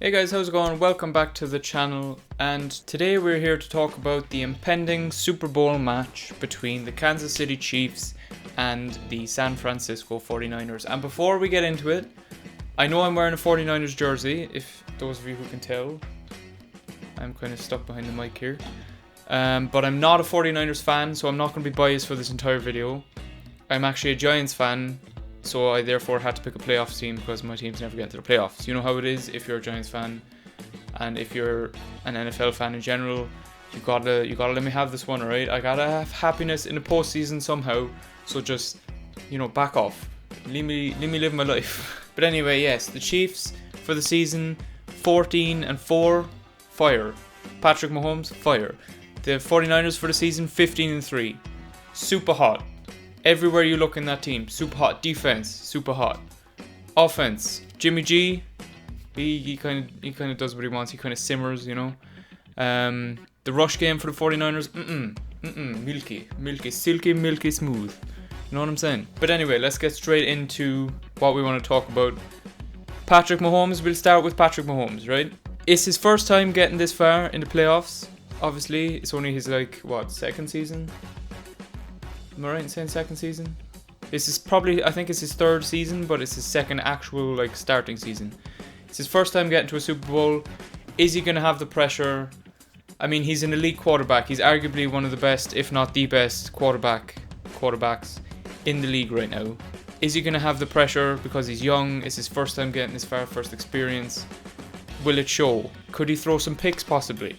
Hey guys, how's it going? Welcome back to the channel, and today we're here to talk about the impending Super Bowl match between the Kansas City Chiefs and the San Francisco 49ers. And before we get into it, I know I'm wearing a 49ers jersey, if those of you who can tell. I'm kind of stuck behind the mic here. But I'm not a 49ers fan, so I'm not going to be biased for this entire video. I'm actually a Giants fan, so I therefore had to pick a playoffs team because my teams never get to the playoffs. You know how it is if you're a Giants fan, and if you're an NFL fan in general, you gotta let me have this one, alright? I gotta have happiness in the postseason somehow. So just, back off. Leave me live my life. But anyway, yes, the Chiefs for the season 14-4, fire. Patrick Mahomes, fire. The 49ers for the season 15-3, super hot. Everywhere you look in that team, super hot. Defense, super hot. Offense, Jimmy G, he kind of does what he wants. He kind of simmers, The rush game for the 49ers, milky, silky, milky smooth. You know what I'm saying? But anyway, let's get straight into what we want to talk about. Patrick Mahomes, we'll start with Patrick Mahomes, right? It's his first time getting this far in the playoffs. Obviously, it's only his, second season? Am I right in saying second season? This is probably, I think it's his third season, but it's his second actual, starting season. It's his first time getting to a Super Bowl. Is he going to have the pressure? I mean, he's an elite quarterback. He's arguably one of the best, if not the best, quarterbacks in the league right now. Is he going to have the pressure because he's young? Is his first time getting this far, first experience? Will it show? Could he throw some picks possibly?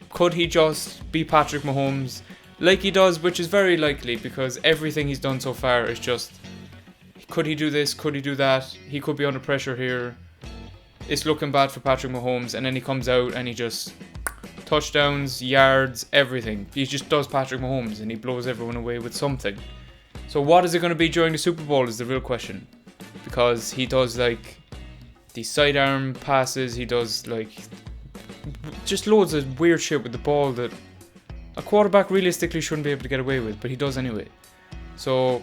Could he just be Patrick Mahomes like he does, which is very likely because everything he's done so far is just, could he do this, could he do that, he could be under pressure here, it's looking bad for Patrick Mahomes, and then he comes out and he just, touchdowns, yards, everything, he just does Patrick Mahomes and he blows everyone away with something. So what is it going to be during the Super Bowl is the real question, because he does these sidearm passes, he does just loads of weird shit with the ball that a quarterback realistically shouldn't be able to get away with, but he does anyway. So,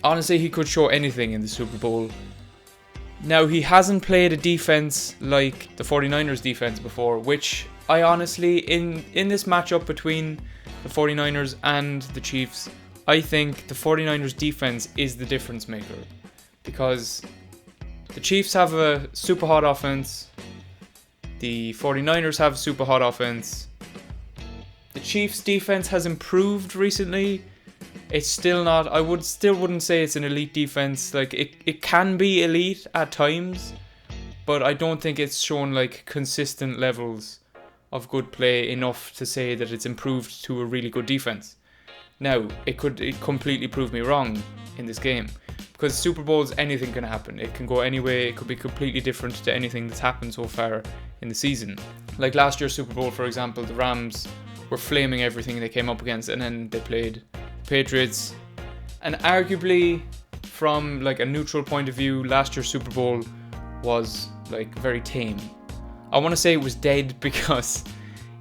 honestly, he could show anything in the Super Bowl. Now, he hasn't played a defense like the 49ers defense before, which I honestly, in this matchup between the 49ers and the Chiefs, I think the 49ers defense is the difference maker. Because the Chiefs have a super hot offense, the 49ers have a super hot offense. The Chiefs' defense has improved recently. It's still not, I wouldn't say it's an elite defense. It can be elite at times, but I don't think it's shown consistent levels of good play enough to say that it's improved to a really good defense. Now, it completely prove me wrong in this game, because Super Bowls, anything can happen. It can go any way. It could be completely different to anything that's happened so far in the season. Like last year's Super Bowl, for example, the Rams were flaming everything they came up against, and then they played the Patriots. And arguably, from a neutral point of view, last year's Super Bowl was very tame. I want to say it was dead because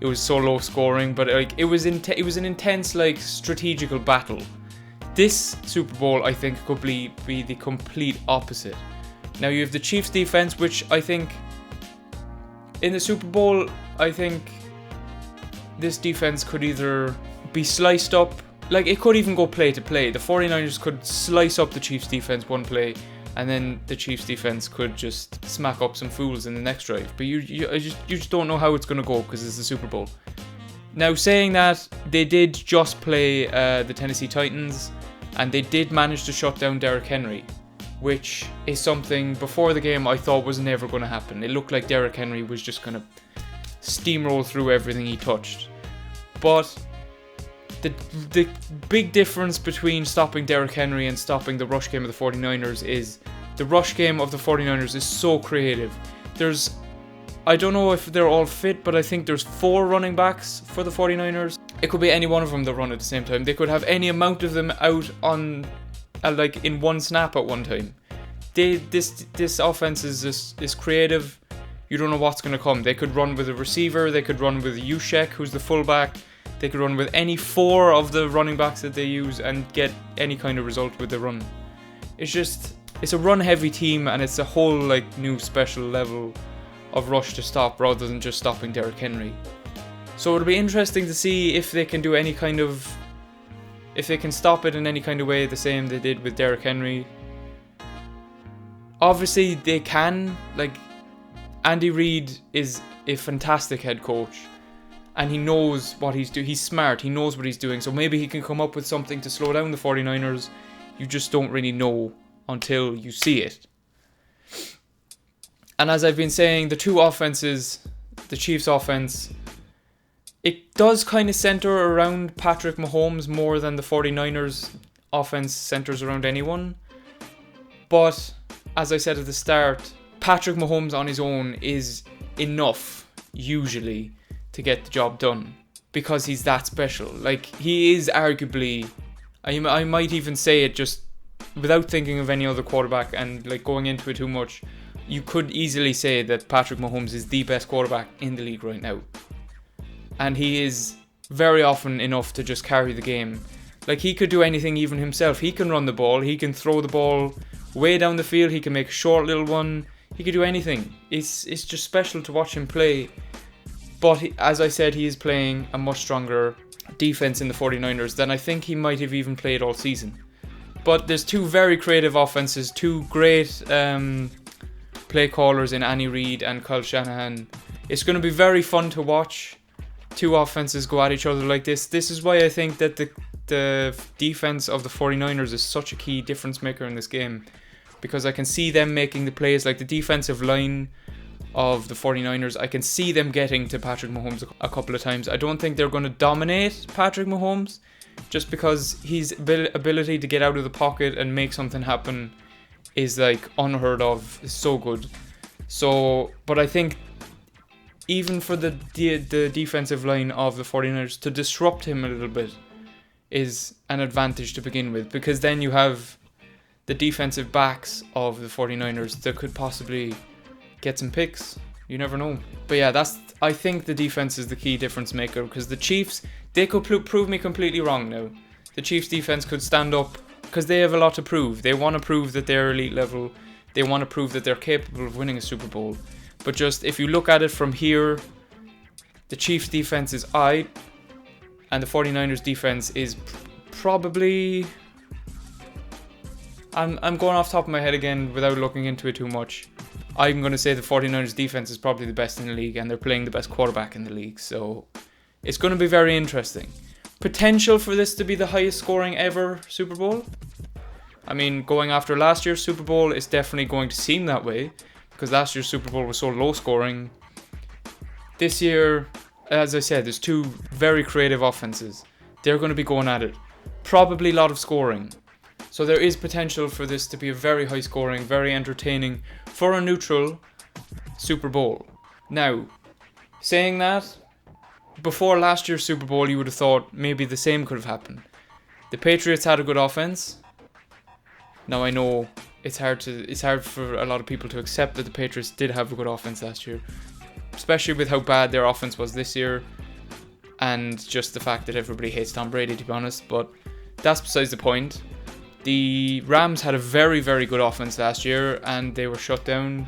it was so low scoring, but it was an intense strategical battle. This Super Bowl, I think, could be the complete opposite. Now you have the Chiefs defense, which I think in the Super Bowl, I think this defense could either be sliced up, it could even go play to play. The 49ers could slice up the Chiefs defense one play, and then the Chiefs defense could just smack up some fools in the next drive. But you just don't know how it's going to go because it's the Super Bowl. Now, saying that, they did just play the Tennessee Titans, and they did manage to shut down Derrick Henry, which is something before the game I thought was never going to happen. It looked like Derrick Henry was just going to steamroll through everything he touched. But the big difference between stopping Derrick Henry and stopping the rush game of the 49ers is the rush game of the 49ers is so creative. I don't know if they're all fit, but I think there's 4 running backs for the 49ers. It could be any one of them that run at the same time. They could have any amount of them out on in one snap at one time. This offense is creative. You don't know what's going to come. They could run with a receiver. They could run with Juszczyk, who's the fullback. They could run with any 4 of the running backs that they use and get any kind of result with the run. It's a run-heavy team, and it's a whole new special level of rush to stop rather than just stopping Derrick Henry. So it'll be interesting to see if they can do any kind of, if they can stop it in any kind of way, the same they did with Derrick Henry. Obviously they can, like, Andy Reid is a fantastic head coach and he knows what he's doing. He's smart, he knows what he's doing, so maybe he can come up with something to slow down the 49ers. You just don't really know until you see it. And as I've been saying, the two offenses, the Chiefs offense, it does kind of center around Patrick Mahomes more than the 49ers offense centers around anyone. But as I said at the start, Patrick Mahomes on his own is enough, usually, to get the job done. Because he's that special. Like, he is arguably, I might even say it just without thinking of any other quarterback and like going into it too much, you could easily say that Patrick Mahomes is the best quarterback in the league right now. And he is very often enough to just carry the game. Like, he could do anything even himself. He can run the ball, he can throw the ball way down the field, he can make a short little one, he could do anything. It's just special to watch him play. But as I said, he is playing a much stronger defense in the 49ers than I think he might have even played all season. But there's two very creative offenses, two great play callers in Andy Reid and Kyle Shanahan. It's going to be very fun to watch two offenses go at each other like this. This is why I think that the defense of the 49ers is such a key difference maker in this game. Because I can see them making the plays, like the defensive line of the 49ers. I can see them getting to Patrick Mahomes a couple of times. I don't think they're going to dominate Patrick Mahomes, just because his ability to get out of the pocket and make something happen is like unheard of. It's so good. So, but I think even for the defensive line of the 49ers, to disrupt him a little bit is an advantage to begin with, because then you have the defensive backs of the 49ers that could possibly get some picks. You never know. But yeah, I think the defense is the key difference maker, because the Chiefs, they could prove me completely wrong now. The Chiefs defense could stand up because they have a lot to prove. They want to prove that they're elite level. They want to prove that they're capable of winning a Super Bowl. But just if you look at it from here, the Chiefs defense is aight, and the 49ers defense is probably... I'm going off the top of my head again without looking into it too much. I'm going to say the 49ers defense is probably the best in the league, and they're playing the best quarterback in the league. So it's going to be very interesting. Potential for this to be the highest scoring ever Super Bowl. I mean, going after last year's Super Bowl, it's definitely going to seem that way, because last year's Super Bowl was so low scoring. This year, as I said, there's two very creative offenses. They're going to be going at it. Probably a lot of scoring. So there is potential for this to be a very high scoring, very entertaining, for a neutral Super Bowl. Now, saying that, before last year's Super Bowl you would have thought maybe the same could have happened. The Patriots had a good offense. Now I know it's hard for a lot of people to accept that the Patriots did have a good offense last year, especially with how bad their offense was this year, and just the fact that everybody hates Tom Brady, to be honest, but that's besides the point. The Rams had a very, very good offense last year, and they were shut down.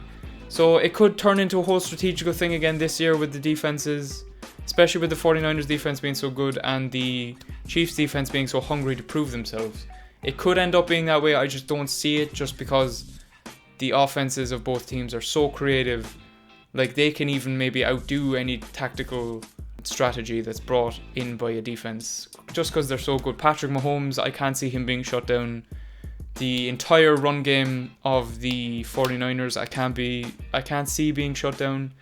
So it could turn into a whole strategical thing again this year with the defenses, especially with the 49ers defense being so good and the Chiefs defense being so hungry to prove themselves. It could end up being that way. I just don't see it, just because the offenses of both teams are so creative. Like, they can even maybe outdo any tactical strategy that's brought in by a defense, just because they're so good. Patrick Mahomes, I can't see him being shut down. The entire run game of the 49ers, I can't see being shut down.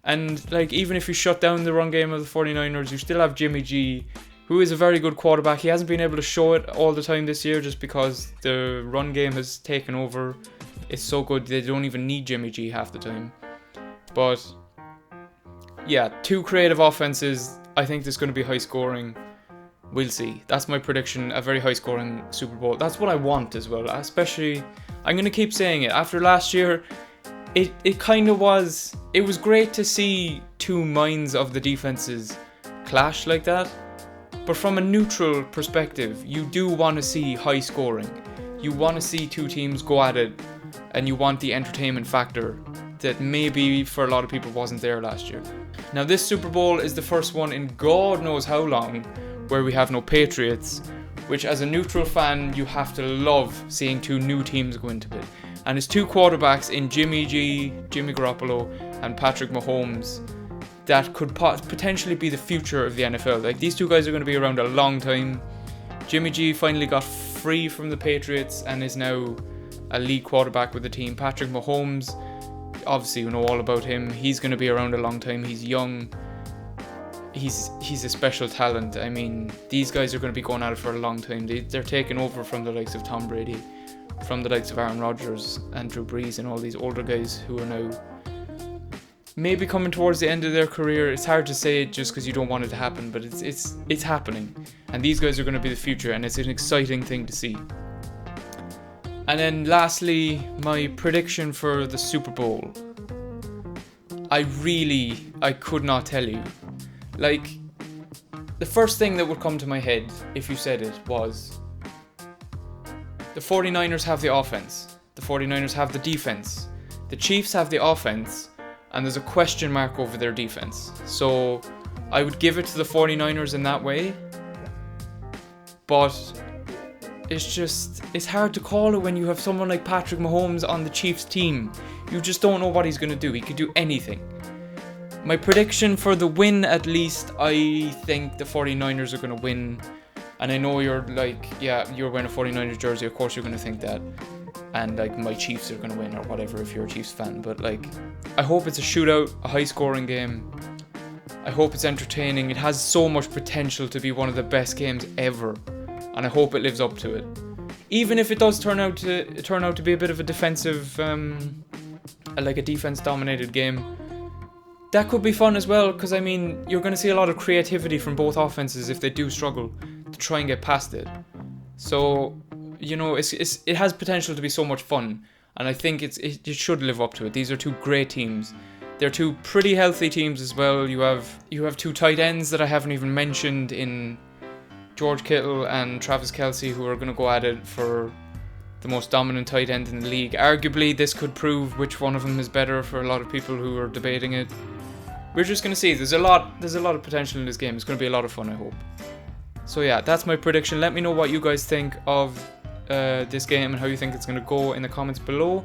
And like, even if you shut down the run game of the 49ers, you still have Jimmy G, who is a very good quarterback. He hasn't been able to show it all the time this year just because the run game has taken over. It's so good they don't even need Jimmy G half the time. But yeah, two creative offenses. I think there's going to be high scoring. We'll see. That's my prediction, a very high scoring Super Bowl. That's what I want as well. Especially, I'm going to keep saying it. After last year, it kind of was... It was great to see two minds of the defenses clash like that. But from a neutral perspective, you do want to see high scoring. You want to see two teams go at it, and you want the entertainment factor that maybe for a lot of people wasn't there last year. Now this Super Bowl is the first one in God knows how long where we have no Patriots, which as a neutral fan you have to love seeing two new teams go into it. And it's two quarterbacks in Jimmy Garoppolo and Patrick Mahomes that could potentially be the future of the NFL. Like, these two guys are going to be around a long time. Jimmy G finally got free from the Patriots and is now a lead quarterback with the team. Patrick Mahomes, obviously you know all about him. He's going to be around a long time. He's young. He's a special talent. I mean, these guys are going to be going at it for a long time. They're taking over from the likes of Tom Brady, from the likes of Aaron Rodgers and Drew Brees and all these older guys who are now maybe coming towards the end of their career. It's hard to say it just because you don't want it to happen, but it's happening. And these guys are going to be the future, and it's an exciting thing to see. And then lastly, my prediction for the Super Bowl. I could not tell you. Like, the first thing that would come to my head if you said it was the 49ers have the offense. The 49ers have the defense. The Chiefs have the offense, and there's a question mark over their defense. So I would give it to the 49ers in that way. But it's hard to call it when you have someone like Patrick Mahomes on the Chiefs team. You just don't know what he's going to do. He could do anything. My prediction for the win, at least, I think the 49ers are going to win. And I know you're like, yeah, you're wearing a 49ers jersey, of course you're going to think that. And like, my Chiefs are going to win or whatever if you're a Chiefs fan. But like, I hope it's a shootout, a high scoring game. I hope it's entertaining. It has so much potential to be one of the best games ever. And I hope it lives up to it. Even if it does turn out to be a bit of a defensive, like a defense-dominated game, that could be fun as well. Because I mean, you're going to see a lot of creativity from both offenses if they do struggle to try and get past it. So, you know, it has potential to be so much fun, and I think it should live up to it. These are two great teams. They're two pretty healthy teams as well. You have two tight ends that I haven't even mentioned in George Kittle and Travis Kelce, who are going to go at it for the most dominant tight end in the league. Arguably, this could prove which one of them is better for a lot of people who are debating it. We're just going to see. There's a lot of potential in this game. It's going to be a lot of fun, I hope. So yeah, that's my prediction. Let me know what you guys think of this game and how you think it's going to go in the comments below.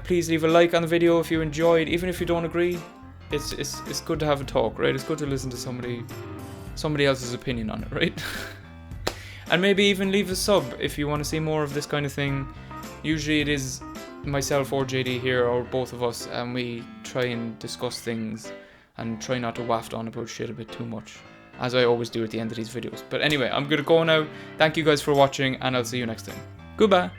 Please leave a like on the video if you enjoyed. Even if you don't agree, it's good to have a talk, right? It's good to listen to somebody else's opinion on it, right? And maybe even leave a sub if you want to see more of this kind of thing. Usually it is myself or JD here, or both of us, and we try and discuss things and try not to waft on about shit a bit too much, as I always do at the end of these videos. But anyway, I'm gonna go now. Thank you guys for watching, and I'll see you next time. Goodbye.